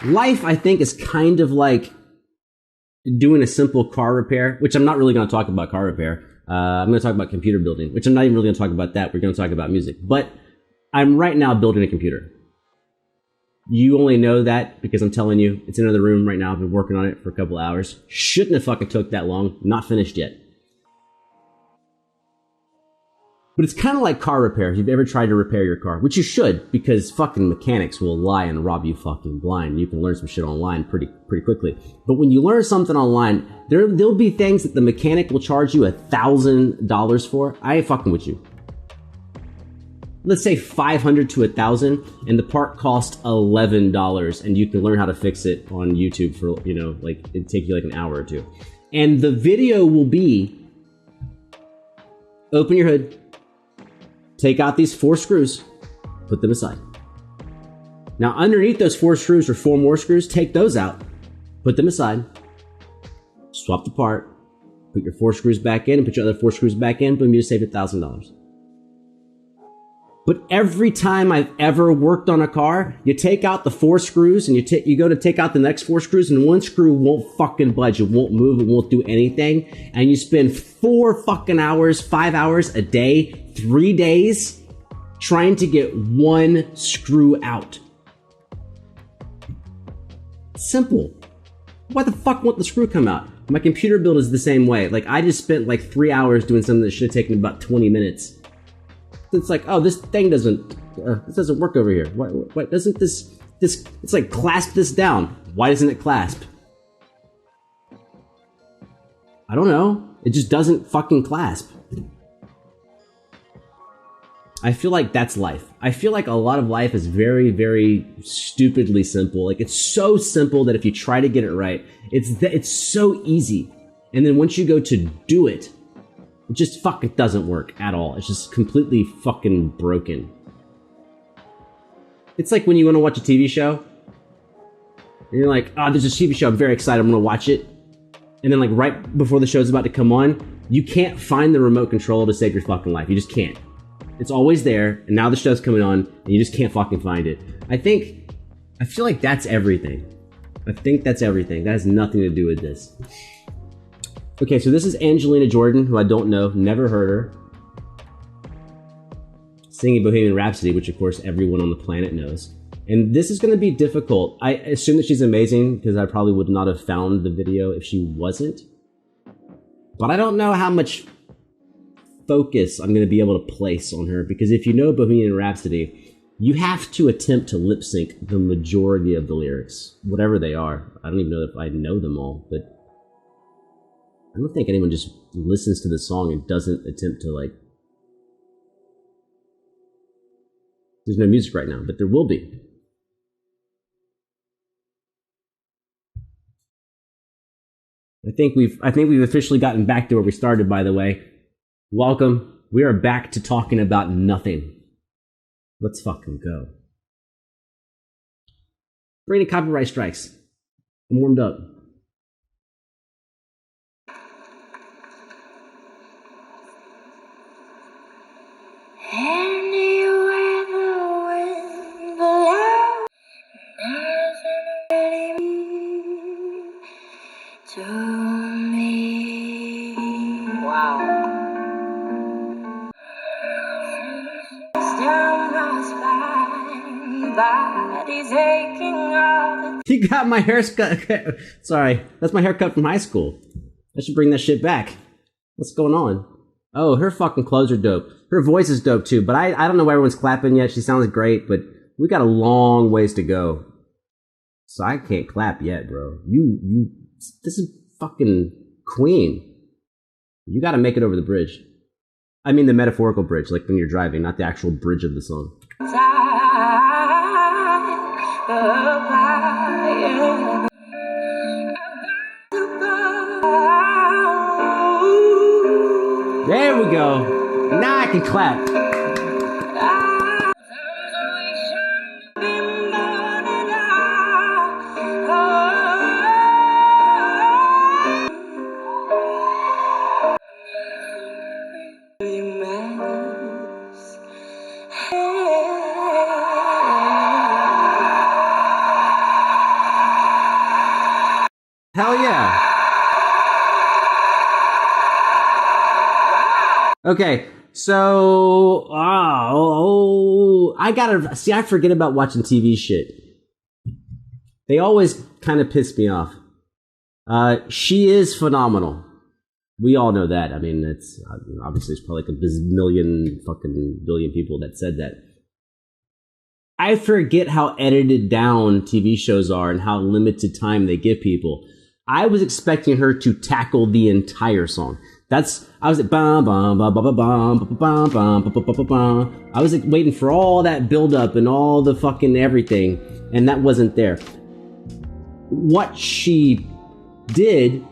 Life, I think, is kind of like doing a simple car repair, which I'm not really going to talk about car repair. I'm going to talk about computer building, which I'm not even really going to talk about that. We're going to talk about music. But I'm right now building a computer. You only know that because I'm telling you. It's in another room right now. I've been working on it for a couple hours. Shouldn't have fucking took that long. Not finished yet. But it's kind of like car repair. If you've ever tried to repair your car, which you should, because fucking mechanics will lie and rob you fucking blind. You can learn some shit online pretty quickly. But when you learn something online, there'll be things that the mechanic will charge you $1,000 for. I ain't fucking with you. Let's say $500 to $1,000, and the part costs $11, and you can learn how to fix it on YouTube for, you know, like it'd take you like an hour or two. And the video will be: open your hood, take out these 4 screws, put them aside. Now underneath those 4 screws are 4 more screws. Take those out, put them aside, swap the part, put your 4 screws back in, and put your other 4 screws back in. Boom, you just saved $1,000. But every time I've ever worked on a car, you take out the 4 screws and you go to take out the next 4 screws, and one screw won't fucking budge. It won't move. It won't do anything. And you spend 4 fucking hours, 5 hours a day, 3 days trying to get 1 screw out. Simple. Why the fuck won't the screw come out? My computer build is the same way. Like, I just spent like 3 hours doing something that should have taken about 20 minutes. It's like, oh, this thing doesn't work over here. Why doesn't this, it's like, clasp this down. Why doesn't it clasp? I don't know. It just doesn't fucking clasp. I feel like that's life. I feel like a lot of life is very, very stupidly simple. Like, it's so simple that if you try to get it right, it's so easy. And then once you go to do it, it just fucking doesn't work at all. It's just completely fucking broken. It's like when you want to watch a TV show, and you're like, oh, there's a TV show, I'm very excited, I'm gonna watch it. And then like right before the show's about to come on, you can't find the remote control to save your fucking life. You just can't. It's always there, and now the show's coming on, and you just can't fucking find it. I feel like that's everything. I think that's everything. That has nothing to do with this. Okay, so this is Angelina Jordan, who I don't know, never heard her, singing Bohemian Rhapsody, which of course everyone on the planet knows. And this is going to be difficult. I assume that she's amazing, because I probably would not have found the video if she wasn't. But I don't know how much focus I'm going to be able to place on her, because if you know Bohemian Rhapsody, you have to attempt to lip sync the majority of the lyrics, whatever they are. I don't even know if I know them all, but I don't think anyone just listens to the song and doesn't attempt to, like... There's no music right now, but there will be. I think we've officially gotten back to where we started, by the way. Welcome. We are back to talking about nothing. Let's fucking go. For any copyright strikes, I'm warmed up. Anywhere the wind blows, doesn't really to me. Wow. Down my spine, body's aching all the... You got my haircut. Sorry, that's my haircut from high school. I should bring that shit back. What's going on? Oh, her fucking clothes are dope. Her voice is dope too, but I don't know why everyone's clapping yet. She sounds great, but we got a long ways to go. So I can't clap yet, bro. This is fucking Queen. You gotta make it over the bridge. I mean the metaphorical bridge, like when you're driving, not the actual bridge of the song. There we go. Now I can clap. Hell yeah. Okay, so I forget about watching TV shit. They always kind of piss me off. She is phenomenal. We all know that. I mean, it's obviously there's probably like a billion people that said that. I forget how edited down TV shows are and how limited time they give people. I was expecting her to tackle the entire song. I was like, bum, bum, bum, bum, bum, bum, bum, bum, bum, bum, bum. I was like waiting for all that build up and all the fucking everything, and that wasn't there. What she did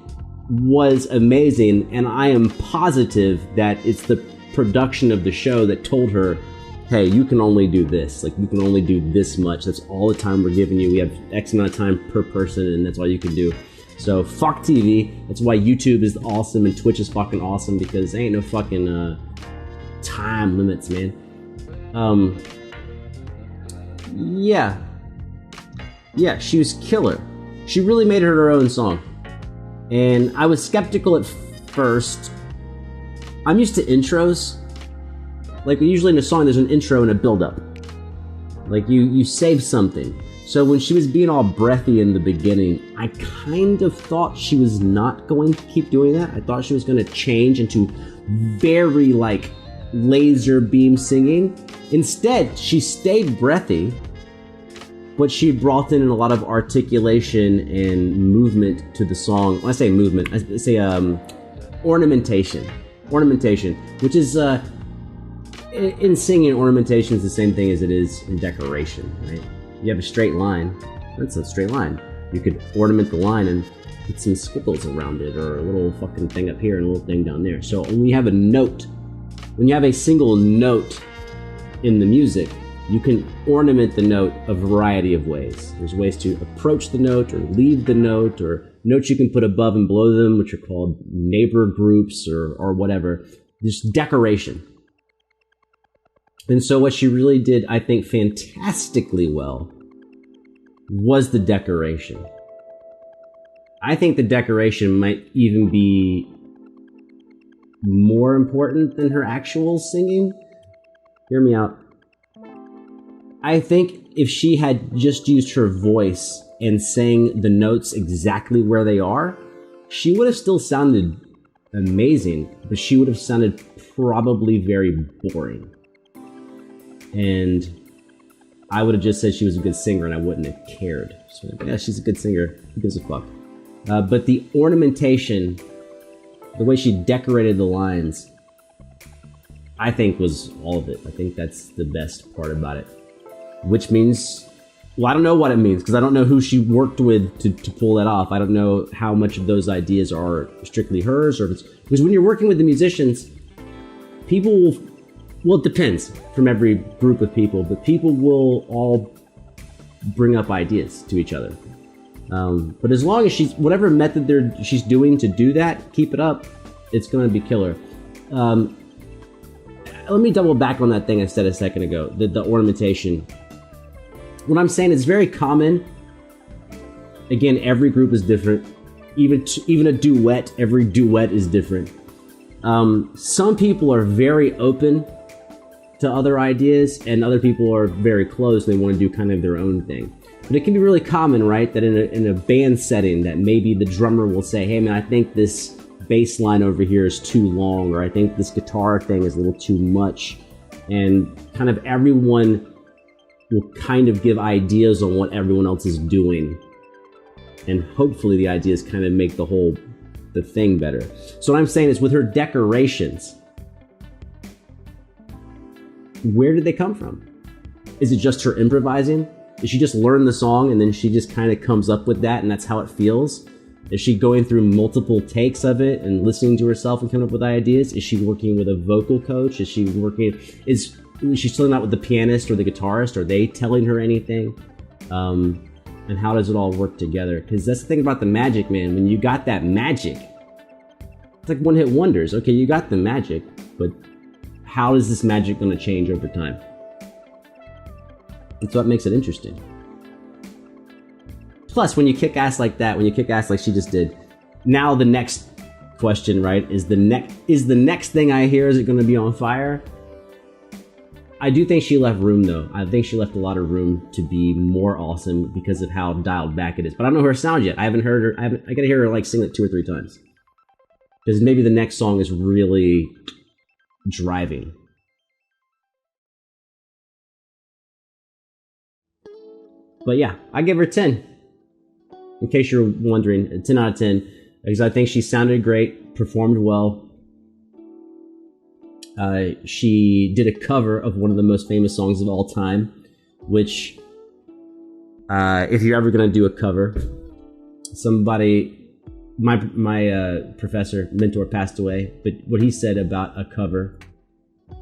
was amazing, and I am positive that it's the production of the show that told her, hey, you can only do this. Like, you can only do this much. That's all the time we're giving you. We have X amount of time per person, and that's all you can do. So fuck TV. That's why YouTube is awesome and Twitch is fucking awesome, because there ain't no fucking time limits, man. Yeah, she was killer. She really made it her own song. And I was skeptical at first. I'm used to intros. Like, usually in a song there's an intro and a build-up. Like, you save something. So when she was being all breathy in the beginning, I kind of thought she was not going to keep doing that. I thought she was going to change into very, like, laser beam singing. Instead, she stayed breathy, but she brought in a lot of articulation and movement to the song. When I say movement, I say ornamentation. Ornamentation, which is, in singing, ornamentation is the same thing as it is in decoration, right? You have a straight line, that's a straight line. You could ornament the line and put some squiggles around it, or a little fucking thing up here and a little thing down there. So when you have a note, when you have a single note in the music, you can ornament the note a variety of ways. There's ways to approach the note or leave the note, or notes you can put above and below them, which are called neighbor groups or whatever. Just decoration. And so what she really did, I think, fantastically well was the decoration. I think the decoration might even be more important than her actual singing. Hear me out. I think if she had just used her voice and sang the notes exactly where they are, she would have still sounded amazing, but she would have sounded probably very boring. And I would have just said she was a good singer and I wouldn't have cared. So, yeah, she's a good singer. Who gives a fuck? But the ornamentation, the way she decorated the lines, I think was all of it. I think that's the best part about it. Which means, well, I don't know what it means, because I don't know who she worked with to pull that off. I don't know how much of those ideas are strictly hers, or if it's, because when you're working with the musicians, people will, well, it depends from every group of people, but people will all bring up ideas to each other. But as long as she's, whatever method she's doing to do that, keep it up, it's going to be killer. Let me double back on that thing I said a second ago, the ornamentation. What I'm saying is very common. Again, every group is different. Even a duet, every duet is different. Some people are very open to other ideas, and other people are very closed. They want to do kind of their own thing. But it can be really common, right? That in a band setting, that maybe the drummer will say, hey man, I think this bass line over here is too long, or I think this guitar thing is a little too much. And kind of everyone will kind of give ideas on what everyone else is doing. And hopefully the ideas kind of make the thing better. So what I'm saying is, with her decorations, where did they come from? Is it just her improvising? Did she just learn the song and then she just kind of comes up with that and that's how it feels? Is she going through multiple takes of it and listening to herself and coming up with ideas? Is she working with a vocal coach? Is she still not with the pianist or the guitarist? Are they telling her anything? And how does it all work together? Because that's the thing about the magic, man. When you got that magic, it's like one-hit wonders. Okay, you got the magic, but how is this magic going to change over time? That's what makes it interesting. Plus, when you kick ass like that, when you kick ass like she just did, now the next question, right, is the next thing I hear, is it going to be on fire? I do think she left room, though. I think she left a lot of room to be more awesome because of how dialed back it is. But I don't know her sound yet. I haven't heard her. I got to hear her like sing it 2 or 3 times. Because maybe the next song is really driving. But yeah, I give her 10. In case you're wondering, a 10 out of 10. Because I think she sounded great, performed well. She did a cover of one of the most famous songs of all time, which, if you're ever going to do a cover, my professor, mentor passed away, but what he said about a cover,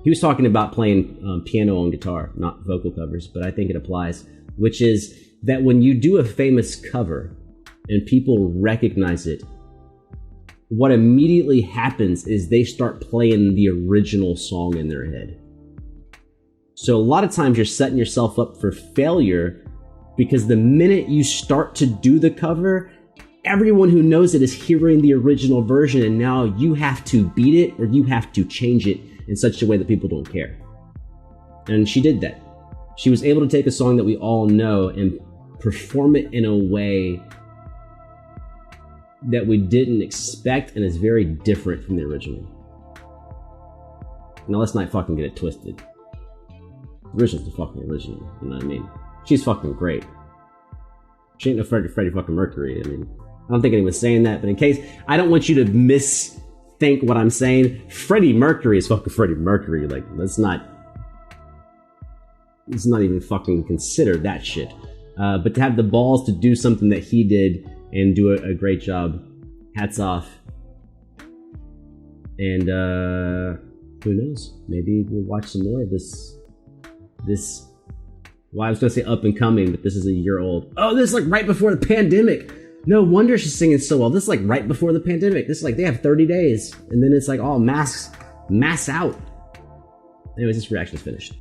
he was talking about playing piano and guitar, not vocal covers, but I think it applies, which is that when you do a famous cover and people recognize it, what immediately happens is they start playing the original song in their head. So a lot of times you're setting yourself up for failure because the minute you start to do the cover, everyone who knows it is hearing the original version, and now you have to beat it or you have to change it in such a way that people don't care. And she did that. She was able to take a song that we all know and perform it in a way that we didn't expect and is very different from the original. Now let's not fucking get it twisted. The original's the fucking original, you know what I mean? She's fucking great. She ain't no Freddie fucking Mercury. I mean, I don't think anyone's saying that, but in case, I don't want you to misthink what I'm saying. Freddie Mercury is fucking Freddie Mercury. Like, let's not even fucking consider that shit. But to have the balls to do something that he did and do a great job, hats off. And who knows? Maybe we'll watch some more of this. Well, I was gonna say up and coming, but this is a year old. Oh, this is like right before the pandemic. No wonder she's singing so well. This is like right before the pandemic. This is like they have 30 days, and then it's like all mass out. Anyways, this reaction is finished.